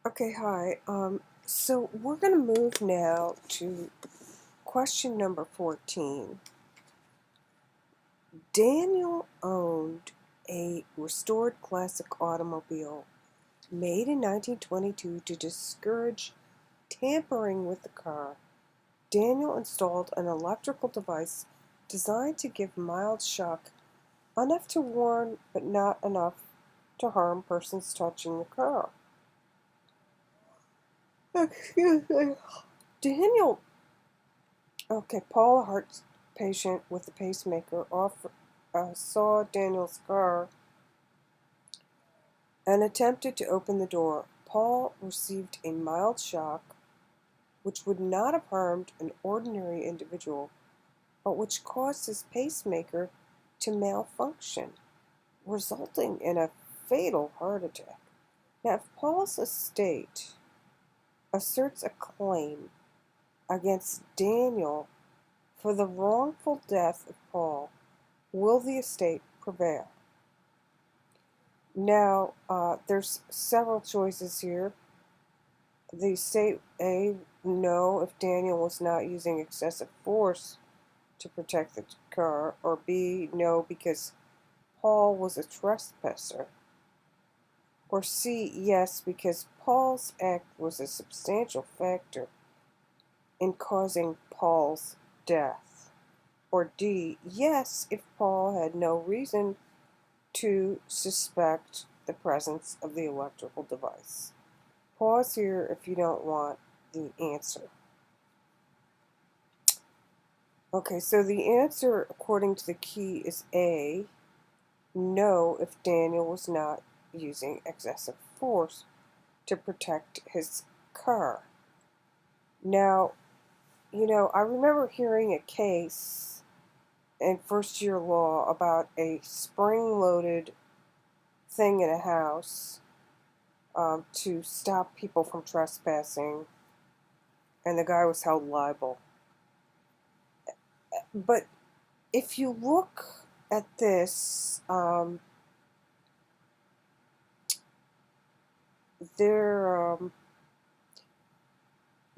Okay, hi. So we're going to move now to question number 14. Daniel owned a restored classic automobile made in 1922 to discourage tampering with the car. Daniel installed an electrical device designed to give mild shock, enough to warn but not enough to harm persons touching the car. Excuse me. Daniel Okay, Paul, a heart patient with a pacemaker, saw Daniel's car and attempted to open the door. Paul received a mild shock, which would not have harmed an ordinary individual, but which caused his pacemaker to malfunction, resulting in a fatal heart attack. Now, if Paul's estate asserts a claim against Daniel for the wrongful death of Paul, will the estate prevail? Now, there's several choices here. The estate A, no, if Daniel was not using excessive force to protect the car, or B, no, because Paul was a trespasser, or C, yes, because Paul's act was a substantial factor in causing Paul's death, or D, yes, if Paul had no reason to suspect the presence of the electrical device. Pause here if you don't want the answer. Okay, so the answer according to the key is A, no, if Daniel was not using excessive force to protect his car. Now, I remember hearing a case in first year law about a spring-loaded thing in a house to stop people from trespassing, and the guy was held liable. But if you look at this,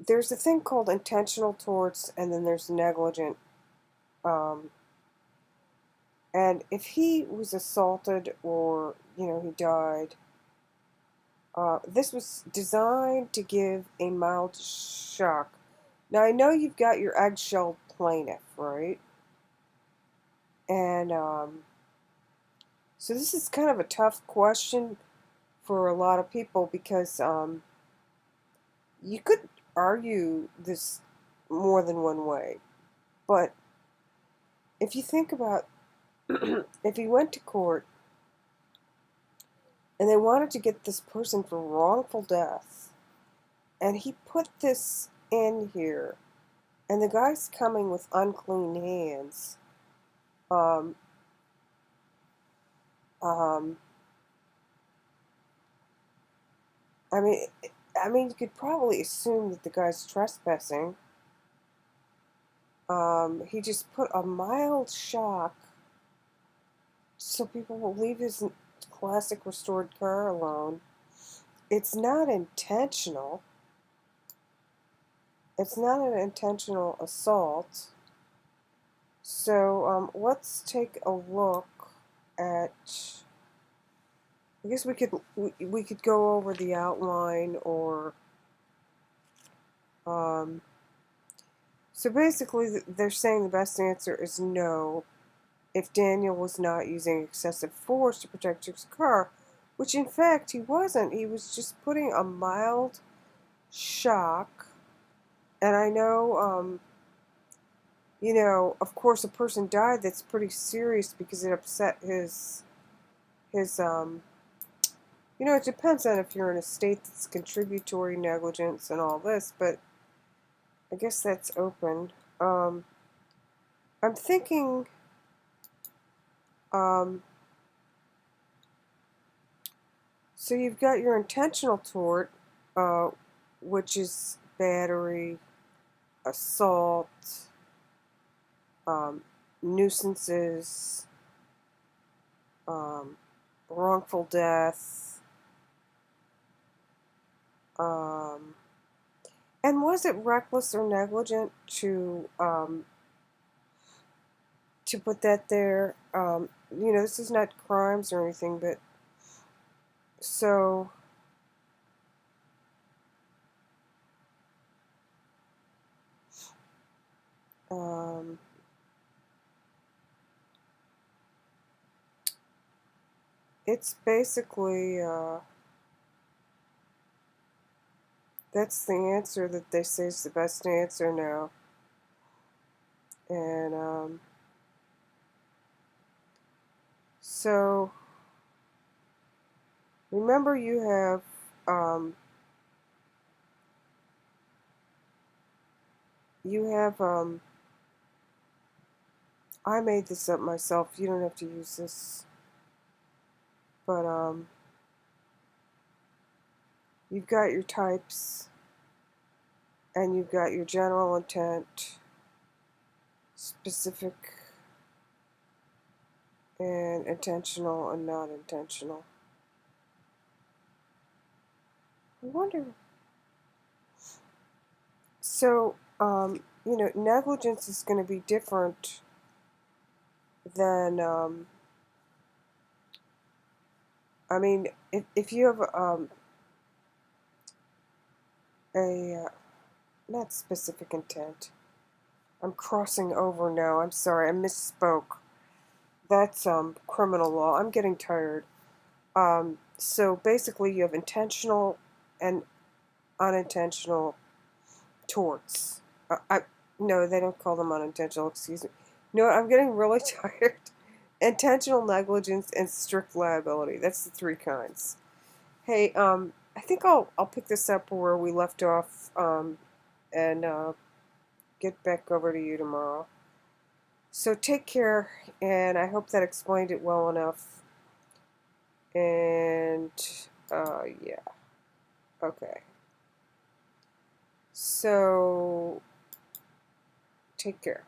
there's a thing called intentional torts, and then there's negligent. And if he was assaulted or, he died, this was designed to give a mild shock. Now, I know you've got your eggshell plaintiff, right? And so this is kind of a tough question for a lot of people because you could argue this more than one way. But if you think about if he went to court and they wanted to get this person for wrongful death, and he put this in here, and the guy's coming with unclean hands, um, um, I mean, you could probably assume that the guy's trespassing. He just put a mild shock so people will leave his classic restored car alone. It's not intentional. It's not an intentional assault. So let's take a look at. I guess we could go over the outline, or so basically they're saying the best answer is no, if Daniel was not using excessive force to protect his car, which in fact he wasn't. He was just putting a mild shock. And I know, of course, a person died. That's pretty serious because it upset his, it depends on if you're in a state that's contributory negligence and all this, but I guess that's open. I'm thinking, so you've got your intentional tort, which is battery, assault, nuisances, wrongful death, And was it reckless or negligent to put that there? This is not crimes or anything, but so it's basically that's the answer that they say is the best answer now. And so remember, you have I made this up myself. You don't have to use this, but you've got your types, and you've got your general intent, specific, and intentional and not intentional. I wonder. So, negligence is going to be different than, I mean, if you have not specific intent. I'm crossing over now. I'm sorry, I misspoke. That's criminal law. I'm getting tired. So basically, you have intentional and unintentional torts. No, they don't call them unintentional. Excuse me. No, I'm getting really tired. Intentional negligence and strict liability. That's the three kinds. Hey, I think I'll pick this up where we left off, and get back over to you tomorrow. So take care, and I hope that explained it well enough. And yeah, okay. So take care.